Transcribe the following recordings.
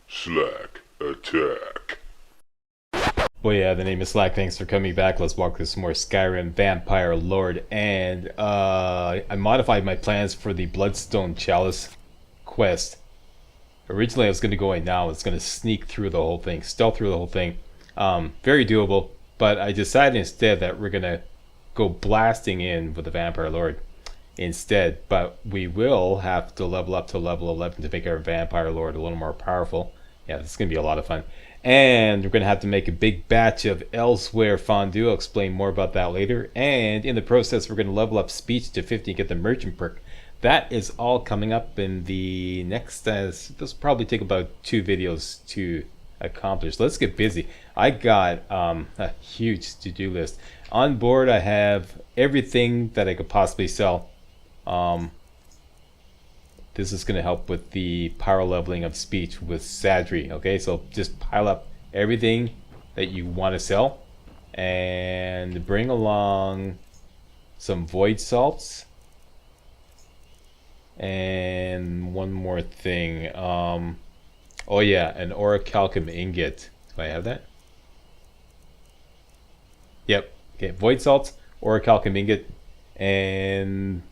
Slack Attack. Well, yeah, the name is Slack. Thanks for coming back. Let's walk through some more Skyrim Vampire Lord. And I modified my plans for the Bloodstone Chalice quest. Originally, I was going to go in now. I was going to sneak through the whole thing, stealth through the whole thing. Very doable. But I decided instead that we're going to go blasting in with the Vampire Lord instead. But we will have to level up to level 11 to make our Vampire Lord a little more powerful. Yeah, this is going to be a lot of fun. And we're going to have to make a big batch of Elsewhere fondue. I'll explain more about that later. And in the process, we're going to level up speech to 50 and get the merchant perk. That is all coming up in the next... this will probably take about 2 videos to accomplish. Let's get busy. I got a huge to-do list. On board, I have everything that I could possibly sell. This is going to help with the power leveling of speech with Sadri. Okay, so just pile up everything that you want to sell and bring along some void salts and one more thing. Oh yeah, an orichalcum ingot. Do I have that? Yep. Okay, void salts, orichalcum ingot, and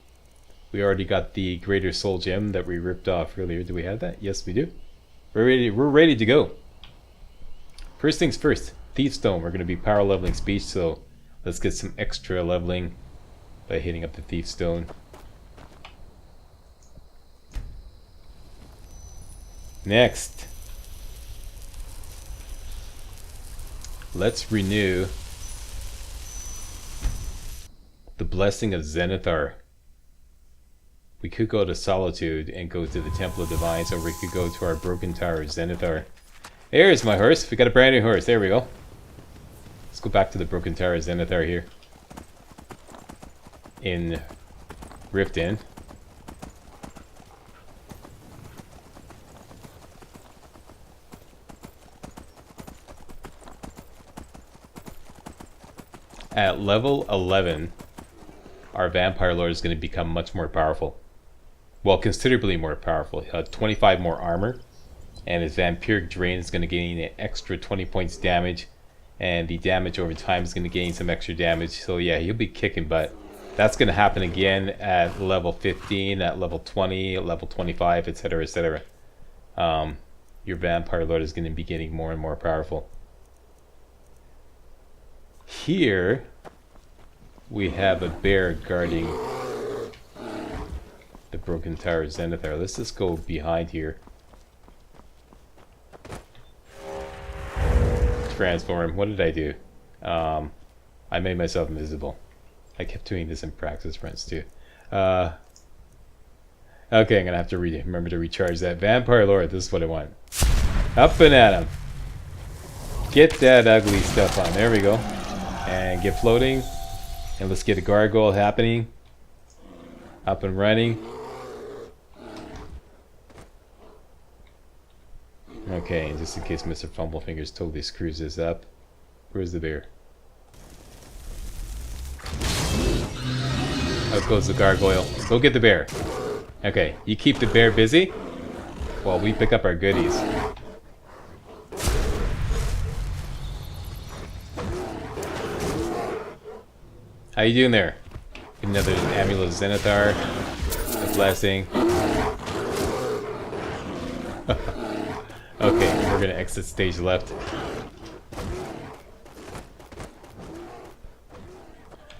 we already got the greater soul gem that we ripped off earlier. Do we have that? Yes, we do. We're ready to go. First things first, Thief Stone. We're going to be power leveling speech, so let's get some extra leveling by hitting up the Thief Stone. Next, let's renew the Blessing of Zenithar. We could go to Solitude and go to the Temple of Divines, or we could go to our Broken Tower of Zenithar. There's my horse. We got a brand new horse. There we go. Let's go back to the Broken Tower of Zenithar here. In Rift Inn. At level 11, our Vampire Lord is going to become much more powerful. Well, considerably more powerful. He'll have 25 more armor, and his Vampiric Drain is going to gain an extra 20 points damage, and the damage over time is going to gain some extra damage. So yeah, he'll be kicking butt. That's going to happen again at level 15, at level 20, at level 25, etc., etc. Your Vampire Lord is going to be getting more and more powerful. Here we have a bear guarding the Broken Tower of Zenithar. Let's just go behind here. Transform. What did I do? I made myself invisible. I kept doing this in practice runs too. Okay, I'm gonna have to remember to recharge that. Vampire Lord, this is what I want. Up and at him. Get that ugly stuff on. There we go. And get floating. And let's get a gargoyle happening. Up and running. Okay, and just in case Mr. Fumblepfingers totally screws this up. Where's the bear? Out goes the gargoyle. Go get the bear. Okay, you keep the bear busy while we pick up our goodies. How you doing there? Another Amulet of Zenithar. A blessing. Okay, we're gonna exit stage left.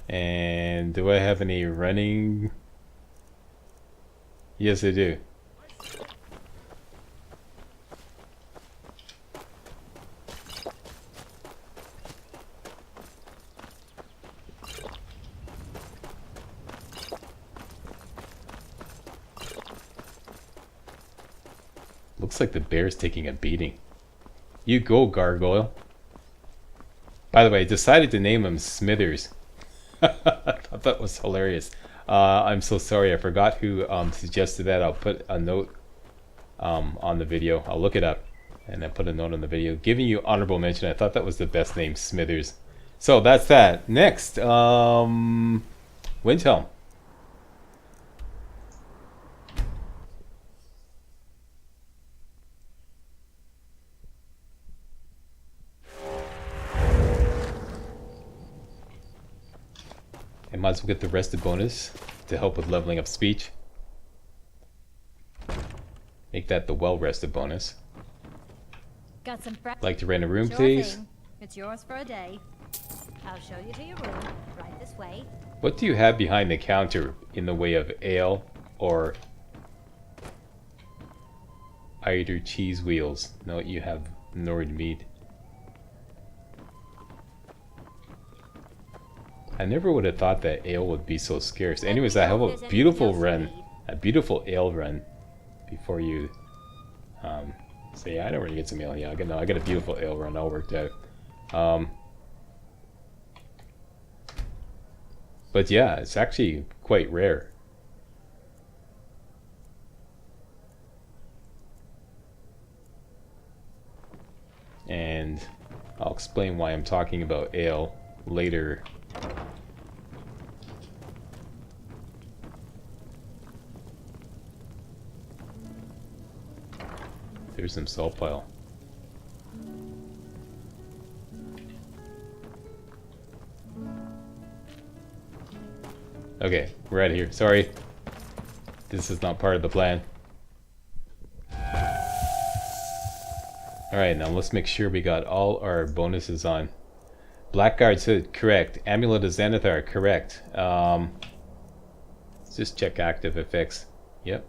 And do I have any running? Yes, I do. Looks like the bear's taking a beating. You go, gargoyle. By the way, I decided to name him Smithers. I thought that was hilarious. I'm so sorry, I forgot who suggested that. I'll put a note on the video. I'll look it up and then put a note on the video giving you honorable mention. I thought that was the best name, Smithers. So that's that. Next, Windhelm. Windhelm. I might as well get the rested bonus to help with leveling up speech. Make that the well-rested bonus. Got some Like to rent a room, Sure please? thing. It's yours for a day. I'll show you to your room. Right this way. What do you have behind the counter in the way of ale or Eidar cheese wheels? No, you have Nord meat. I never would have thought that ale would be so scarce. Anyways, I have a beautiful run, a beautiful ale run before you say, yeah, I know where to get some ale. Yeah, I got a beautiful ale run all worked out. But yeah, it's actually quite rare. And I'll explain why I'm talking about ale later. There's some salt pile. Okay, we're out of here. Sorry. This is not part of the plan. Alright, now let's make sure we got all our bonuses on. Blackguard said correct. Amulet of Xanathar, correct. Let's just check active effects. Yep.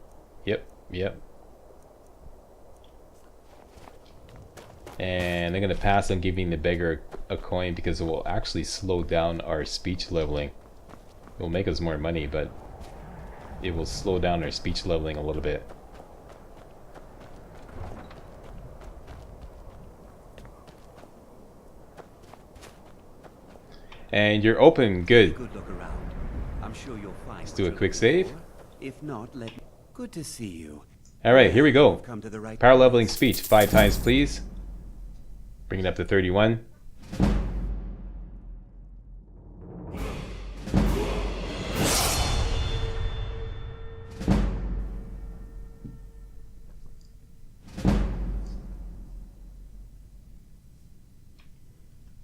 And I'm going to pass on giving the beggar a coin because it will actually slow down our speech leveling. It will make us more money, but it will slow down our speech leveling a little bit. And you're open, good. Good look around. I'm sure you'll find. Let's do a quick save. If not, let me. Good to see you. Alright, here we go. You've come to the right Power place. leveling speech, 5 times please. Bring it up to 31.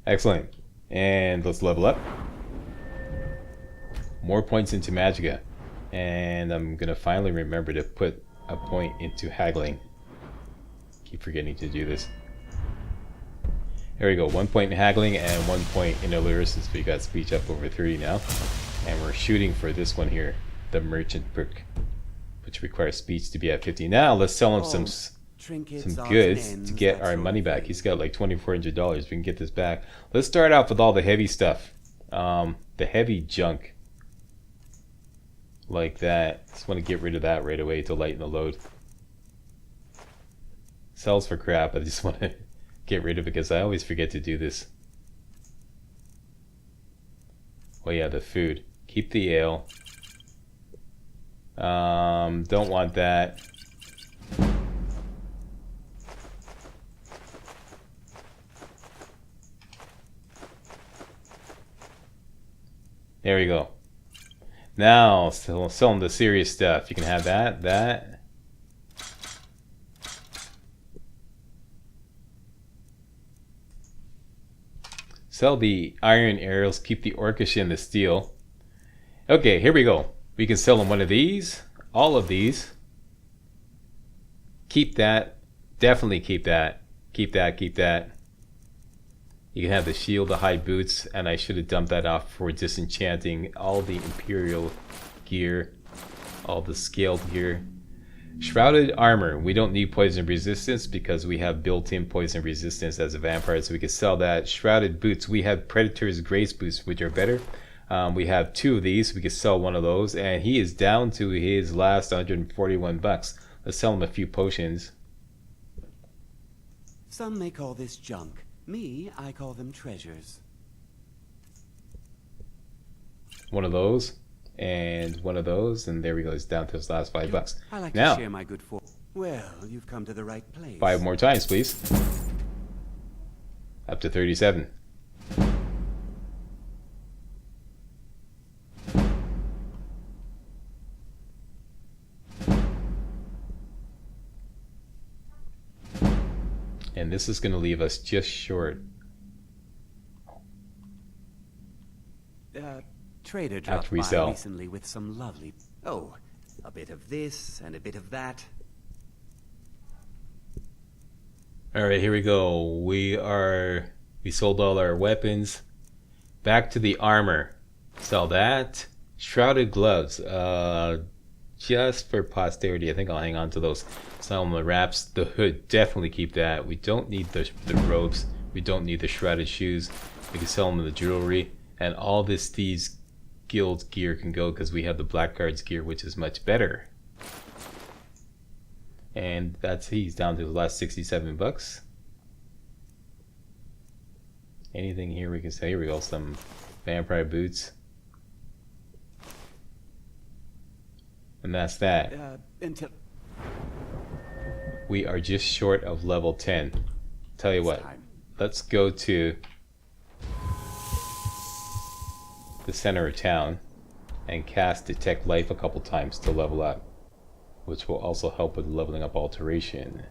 Excellent. And let's level up. More points into Magicka. And I'm gonna finally remember to put a point into haggling. Keep forgetting to do this. Here we go, 1 point in haggling and 1 point in allure since we got speech up over 30 now. And we're shooting for this one here, the merchant book, which requires speech to be at 50. Now let's sell him some goods to get our money back. He's got like $2,400. We can get this back. Let's start off with all the heavy stuff. The heavy junk. Like that. Just want to get rid of that right away to lighten the load. Sells for crap. I just want to get rid of it because I always forget to do this. Oh yeah, the food. Keep the ale. Don't want that. There we go. Now, still selling the serious stuff. You can have that. Sell the iron arrows, keep the orcish and the steel. Okay, here we go. We can sell them one of these, all of these. Keep that. Definitely keep that. Keep that. You can have the shield, the high boots, and I should have dumped that off for disenchanting all the Imperial gear, all the scaled gear. Shrouded armor. We don't need poison resistance because we have built-in poison resistance as a vampire, so we can sell that. Shrouded boots. We have Predator's Grace boots, which are better. We have 2 of these. We could sell one of those, and he is down to his last 141 bucks. Let's sell him a few potions. Some may call this junk. Me, I call them treasures. One of those, and one of those, and there we go. It's down to his last 5 bucks. I like Now, to share my good fortune. Well, you've come to the right place. 5 more times, please. Up to 37. And this is going to leave us just short. trader dropped after we by sell. recently with some lovely... Oh, a bit of this and a bit of that. Alright, here we go. We sold all our weapons. Back to the armor. Sell that. Shrouded gloves. Just for posterity, I think I'll hang on to those. Sell them the wraps. The hood, definitely keep that. We don't need the robes. We don't need the shrouded shoes. We can sell them the jewelry. And all this Thieves Guild gear can go because we have the Blackguard's gear, which is much better. And he's down to the last 67 bucks. Anything here we can say? Here we go, some vampire boots. And that's that. Until... We are just short of level 10. Tell you what, let's go to the center of town and cast Detect Life a couple times to level up, which will also help with leveling up alteration.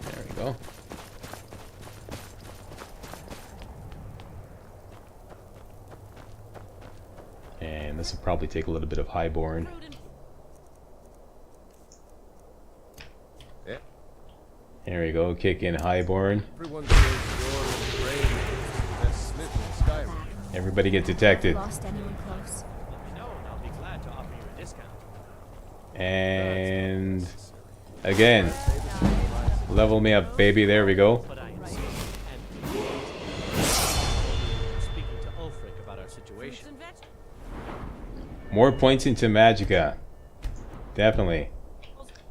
There we go. And this will probably take a little bit of Highborn. Yeah. There we go, kick in Highborn. Everyone says you're the best smith in Skyrim. Everybody get detected. Lost anyone close? I'll be glad to offer you a discount. And again, level me up, baby. There we go. But I am safe and speaking to Ulfric about our situation. More points into Magicka. Definitely.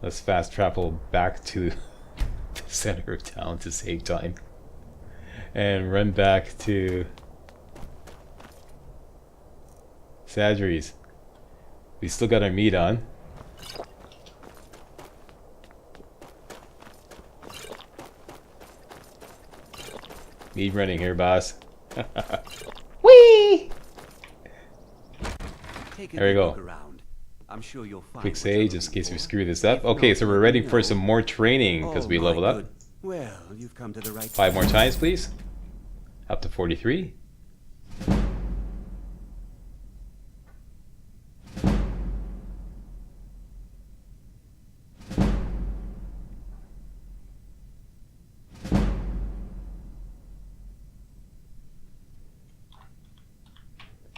Let's fast travel back to the center of town to save time. And run back to Sadries. We still got our meat on. Meat running here, boss. Whee! There we go. Around. I'm sure you'll find Quick what you're save, just in looking case we for. screw this up. If Okay, not, so we're ready let me for know. some more training because we Oh, leveled my up. good. Well, you've come to the right 5 more times, please. Up to 43.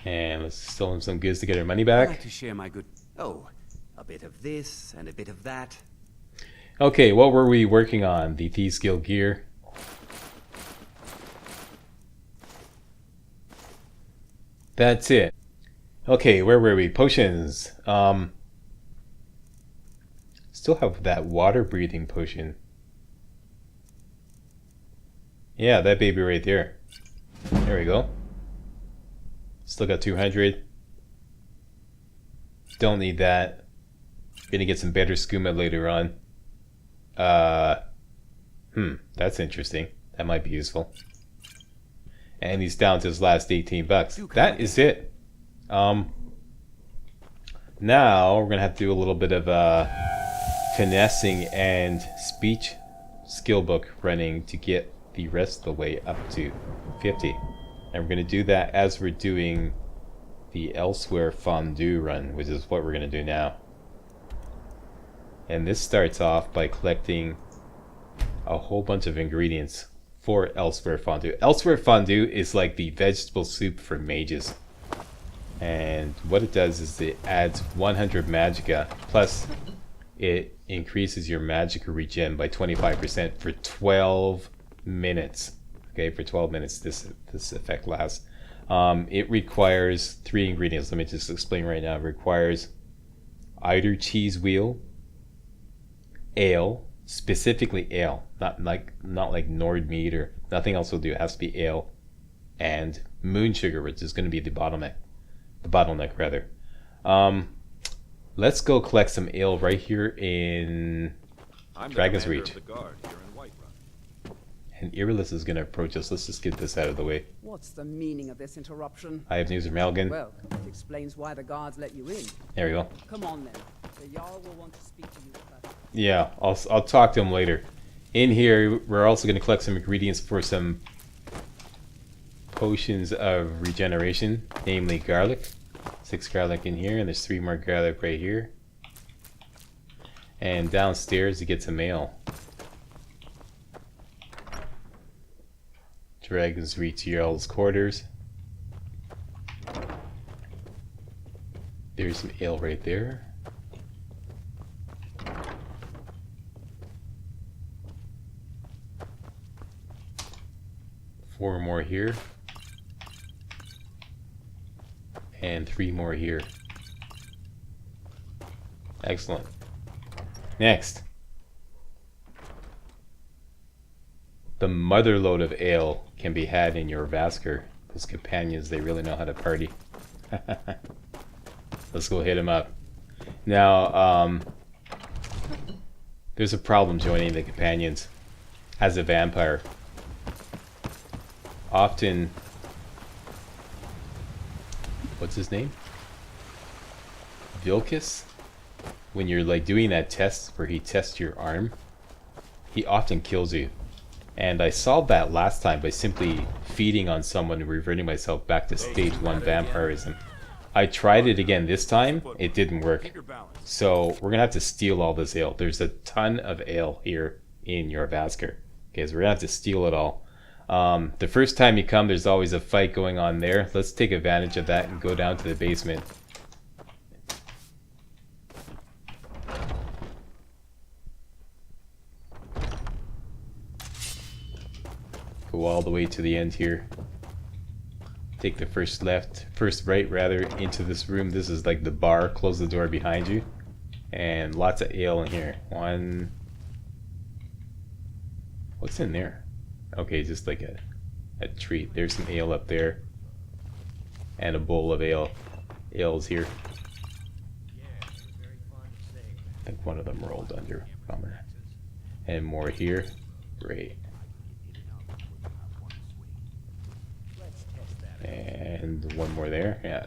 And let's sell him some goods to get our money I'd back. like to share my good... Oh, a bit of this and a bit of that. Okay, what were we working on? The Thieves Guild gear. That's it. Okay, where were we? Potions. Still have that water breathing potion. Yeah, that baby right there. There we go. Still got 200. Don't need that. Gonna get some better skooma later on. That's interesting. That might be useful. And he's down to his last 18 bucks. That is it. Now we're gonna have to do a little bit of finessing and speech skill book running to get the rest of the way up to 50. And we're gonna do that as we're doing the Elsewhere Fondue run, which is what we're gonna do now. And this starts off by collecting a whole bunch of ingredients for Elsewhere Fondue. Elsewhere Fondue is like the vegetable soup for mages. And what it does is it adds 100 magicka, plus it increases your magicka regen by 25% for 12 minutes. Okay, for 12 minutes this effect lasts. It requires 3 ingredients. Let me just explain right now. It requires Eidar cheese wheel, ale, specifically ale, not like Nord meat or nothing else will do. It has to be ale, and moon sugar, which is going to be the bottleneck rather. Let's go collect some ale right here in I'm the Dragon's commander Reach. of the guard here in Whiterun. And Irrelis is gonna approach us. Let's just get this out of the way. What's the meaning of this interruption? I have news from Helgen. Well, it explains why the guards let you in. There we go. Come on then. The Jarl will want to speak to you first. Yeah, I'll talk to him later. In here, we're also gonna collect some ingredients for some potions of regeneration, namely garlic. 6 garlic in here, and there's 3 more garlic right here. And downstairs to get some mail. Dragons reach Jarl's quarters. There's some ale right there. Four more here. And 3 more here. Excellent. Next. The motherload of ale can be had in your Vasker. Those companions, they really know how to party. Let's go hit them up. Now, there's a problem joining the companions as a vampire. Often, what's his name? Vilcus? When you're like doing that test where he tests your arm, he often kills you. And I solved that last time by simply feeding on someone and reverting myself back to stage 1 vampirism. I tried it again this time, it didn't work. So we're gonna have to steal all this ale. There's a ton of ale here in your Vasker. Okay, so we're gonna have to steal it all. The first time you come, there's always a fight going on there. Let's take advantage of that and go down to the basement. Go all the way to the end here. Take the first right rather, into this room. This is like the bar. Close the door behind you. And lots of ale in here. One. What's in there? Okay, just like a treat. There's some ale up there. And a bowl of ale. Ale's here. I think one of them rolled under. Bummer. And more here. Great. And one more there. Yeah.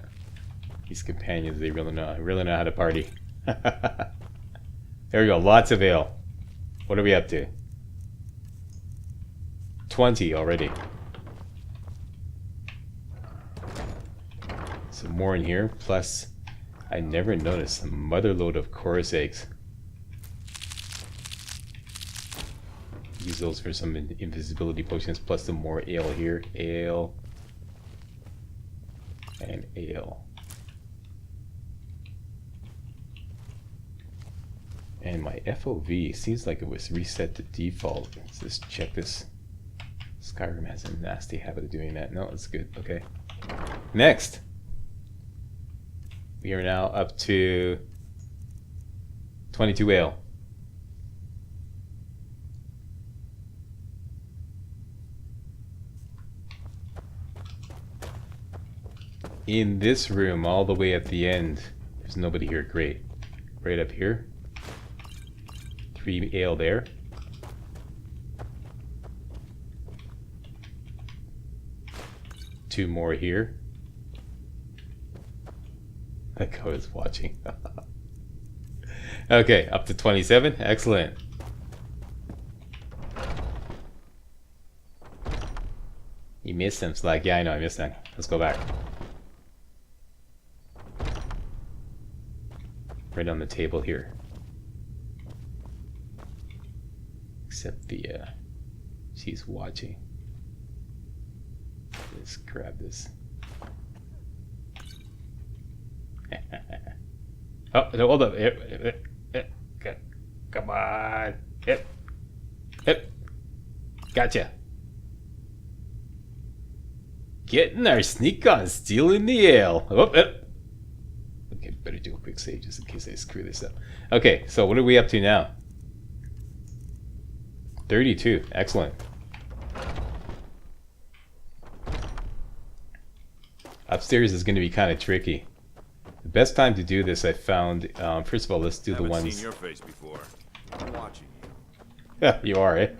These companions, they really know how to party. There we go. Lots of ale. What are we up to? 20 already. Some more in here. Plus, I never noticed a motherload of chorus eggs. Use those for some invisibility potions. Plus some more ale here. Ale. And ale. And my FOV seems like it was reset to default. Let's just check this. Skyrim has a nasty habit of doing that. No, it's good. Okay. Next. We are now up to 22 ale. In this room, all the way at the end, there's nobody here. Great. Right up here. 3 ale there. Two more here. Like I was watching. Okay, up to 27. Excellent. You missed them, Slack. Yeah, I know, I missed them. Let's go back. Right on the table here. Except the, she's watching. Let's grab this. Oh, no, hold up. Come on. Hip. Gotcha. Getting our sneak on, stealing the ale. Okay, better do a quick save just in case I screw this up. Okay, so what are we up to now? 32. Excellent. Upstairs is going to be kind of tricky. The best time to do this, I found. First of all, let's do the ones. Seen your face before. I'm watching you. Yeah, you are, eh?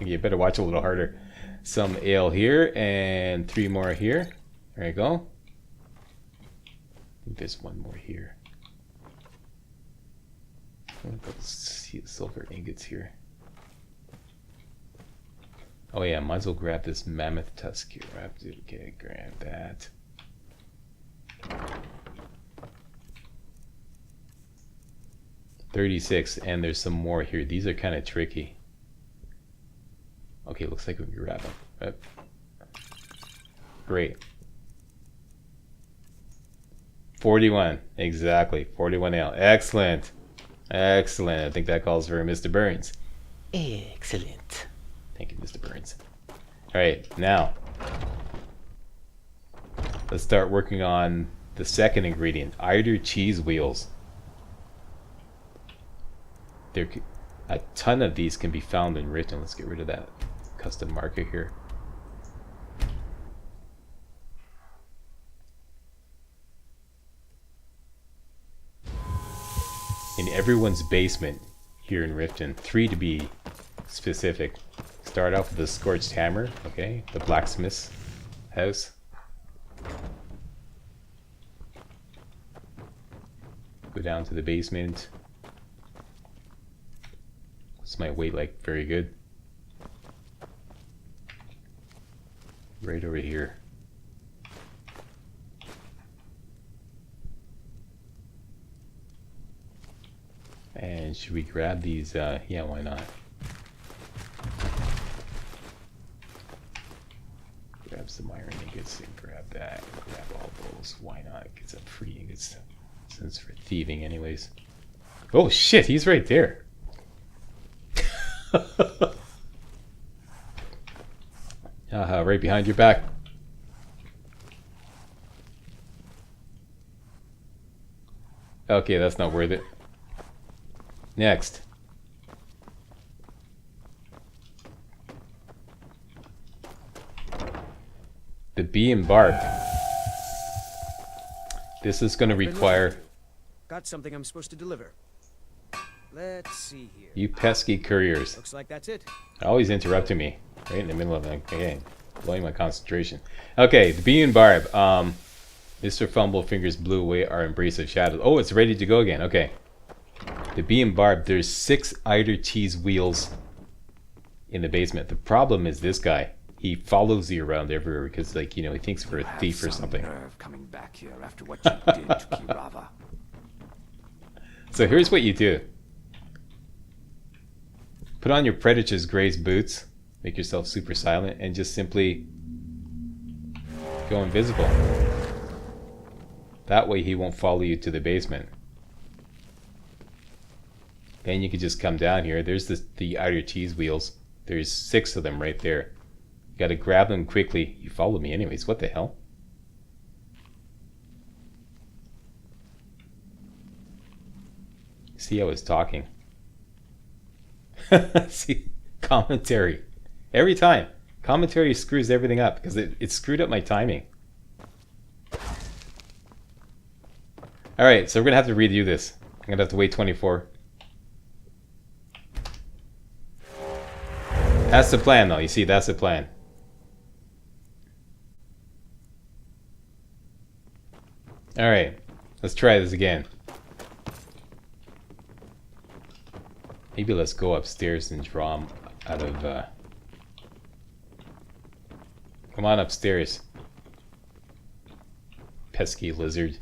You better watch a little harder. Some ale here, and 3 more here. There you go. I think there's 1 more here. See the silver ingots here. Oh yeah, might as well grab this mammoth tusk here. I have to grab that. $36, and there's some more here. These are kind of tricky. Okay, looks like we can grab them. Yep. Great. 41, exactly. 41 ale. Excellent. Excellent. I think that calls for Mr. Burns. Excellent. Thank you, Mr. Burns. Alright, now let's start working on the second ingredient, Eidar cheese wheels. A ton of these can be found in Riften. Let's get rid of that custom marker here. In everyone's basement here in Riften, 3 to be specific. Start off with the scorched hammer, okay, the blacksmith's house. Go down to the basement. This might weight like very good. Right over here. And should we grab these? Yeah, why not? Grab some iron ingots and grab that. Grab all those. Why not? Get some free ingots. Since for thieving anyways. Oh shit, he's right there. Right behind your back. Okay, that's not worth it. Next. The bee and barb. This is going to require... Got something I'm supposed to deliver. Let's see here. You pesky couriers. Looks like that's it. Always interrupting me. Right in the middle of the game. Blowing my concentration. Okay, the bee and barb. Mr. Fumblefingers blew away our embrace of shadows. Oh, it's ready to go again. Okay. The bee and barb. There's 6 Eidar cheese wheels in the basement. The problem is this guy. He follows you around everywhere because, like, you know, he thinks we're a thief or something. Nerve coming back here after what you did to Kirava. So here's what you do. Put on your Predator's Gray's boots. Make yourself super silent and just simply go invisible. That way he won't follow you to the basement. Then you can just come down here. There's the Eidar cheese wheels. There's 6 of them right there. You gotta grab them quickly. You follow me anyways. What the hell? See, I was talking. See, commentary. Every time. Commentary screws everything up because it screwed up my timing. Alright, so we're going to have to redo this. I'm going to have to wait 24. That's the plan though. You see, that's the plan. Alright, let's try this again. Maybe let's go upstairs and draw him out of... Come on upstairs. Pesky lizard.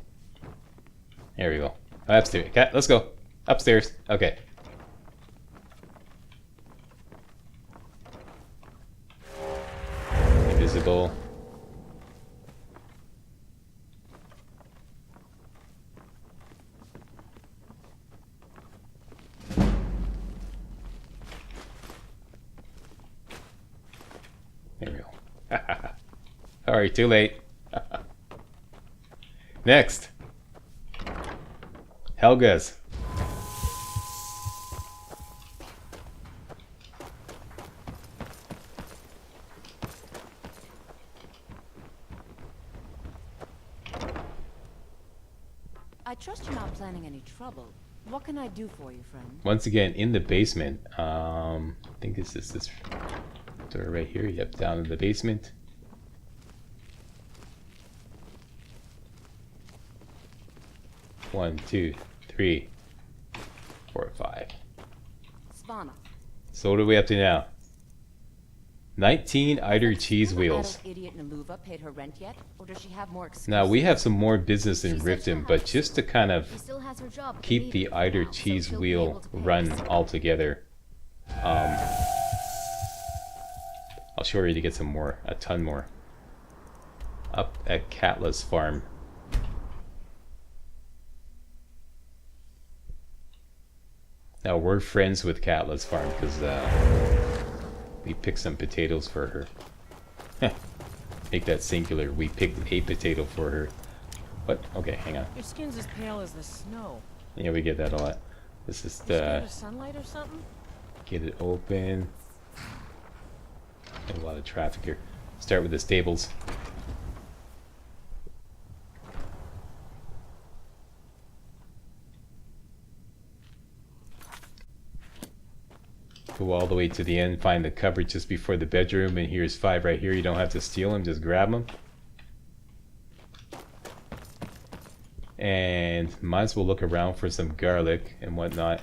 There we go. Upstairs. Okay, let's go. Upstairs. Okay. Invisible. There we go. Alright, too late. Next. Helga's. I trust you're not planning any trouble. What can I do for you, friend? Once again, in the basement. I think this is this. Trapdoor right here. Yep, down in the basement. One, two, three, 4, 5. Svana. So what are we up to now? 19 Eidar cheese wheels. Idiot Naluva paid her rent yet, or does she have more excuses? Now we have some more business in Riften, but just to kind of She still has her job. keep the Eidar cheese wheel run all together, I'll show you to get some more, a ton more. Up at Katla's farm. Now we're friends with Katla's farm because we picked some potatoes for her. Make that singular. We picked a potato for her. What? Okay, hang on. Your skin's as pale as the snow. Yeah, we get that a lot. This is Scared of sunlight or something? get it open. A lot of traffic here. Start with the stables. Go all the way to the end, find the cupboard just before the bedroom, and here's 5 right here. You don't have to steal them, just grab them. And might as well look around for some garlic and whatnot.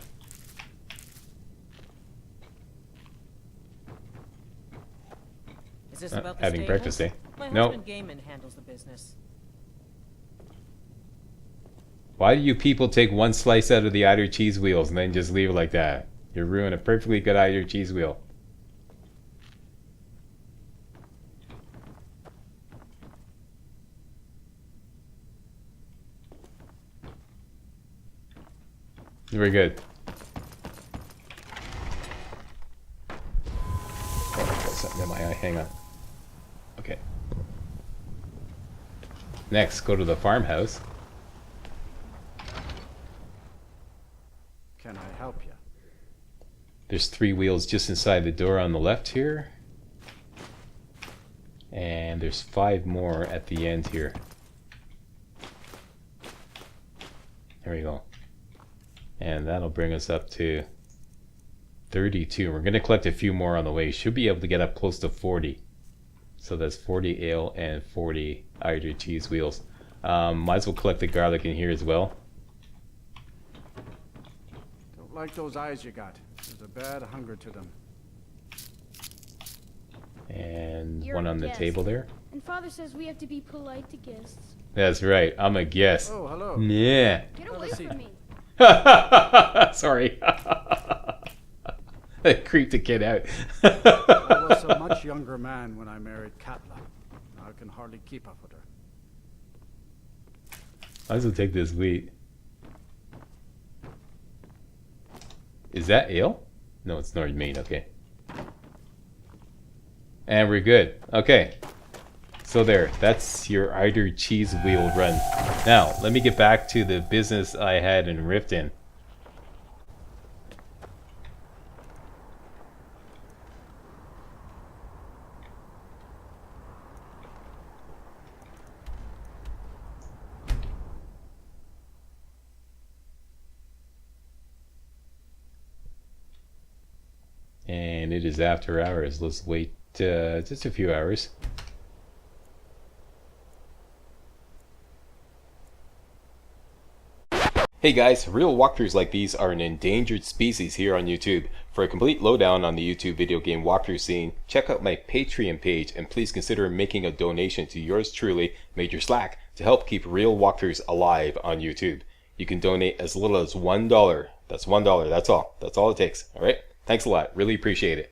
Is this about the Having stables? breakfast, eh? My No. husband Gaiman handles the business. Why do you people take one slice out of the Eidar cheese wheels and then just leave it like that? You ruin a perfectly good Eidar cheese wheel. Very good. Oh, I got something in my eye. Hang on. Okay. Next, go to the farmhouse. Can I help you? There's 3 wheels just inside the door on the left here. And there's 5 more at the end here. There we go. And that'll bring us up to 32. We're going to collect a few more on the way. Should be able to get up close to 40. So that's 40 ale and 40 Eidar cheese wheels. Might as well collect the garlic in here as well. Don't like those eyes you got. There's a bad hunger to them. And You're one a on the guest. table there. And Father says we have to be polite to guests. That's right. I'm a guest. Oh, hello. Yeah. Get away from me. Sorry. I creeped the kid out. I was a much younger man when I married Katla. Now I can hardly keep up with her. Might as well take this wheat. Is that ale? No, it's Nord Main. Okay. And we're good. Okay. So there. That's your Eidar cheese wheel run. Now, let me get back to the business I had in Riften. And it is after hours. Let's wait just a few hours. Hey guys, real walkthroughs like these are an endangered species here on YouTube. For a complete lowdown on the YouTube video game walkthrough scene, check out my Patreon page and please consider making a donation to yours truly, Major Slack, to help keep real walkthroughs alive on YouTube. You can donate as little as $1. That's $1, that's all. That's all it takes, alright? Thanks a lot, really appreciate it.